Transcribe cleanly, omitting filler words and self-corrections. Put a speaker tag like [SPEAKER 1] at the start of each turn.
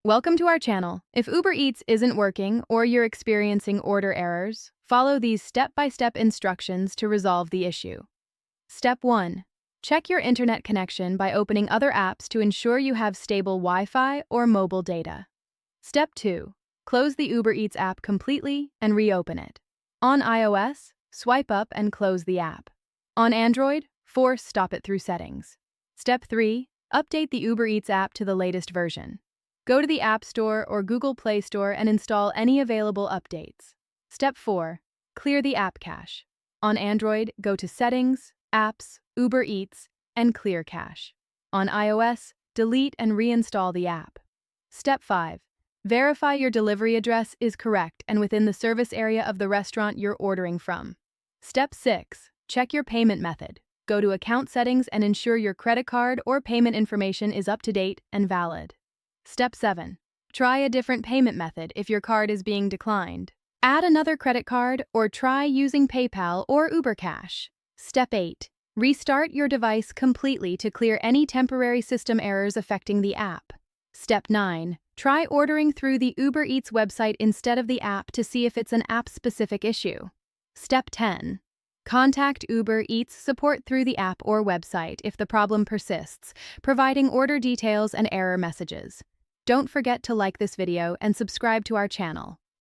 [SPEAKER 1] Welcome to our channel. If Uber Eats isn't working or you're experiencing order errors, follow these step-by-step instructions to resolve the issue. Step 1. Check your internet connection by opening other apps to ensure you have stable Wi-Fi or mobile data. Step 2. Close the Uber Eats app completely and reopen it. On iOS, swipe up and close the app. On Android, force stop it through settings. Step 3. Update the Uber Eats app to the latest version. Go to the App Store or Google Play Store and install any available updates. Step 4. Clear the app cache. On Android, go to Settings, Apps, Uber Eats, and Clear Cache. On iOS, delete and reinstall the app. Step 5. Verify your delivery address is correct and within the service area of the restaurant you're ordering from. Step 6. Check your payment method. Go to Account Settings and ensure your credit card or payment information is up to date and valid. Step 7. Try a different payment method if your card is being declined. Add another credit card or try using PayPal or Uber Cash. Step 8. Restart your device completely to clear any temporary system errors affecting the app. Step 9. Try ordering through the Uber Eats website instead of the app to see if it's an app-specific issue. Step 10. Contact Uber Eats support through the app or website if the problem persists, providing order details and error messages. Don't forget to like this video and subscribe to our channel.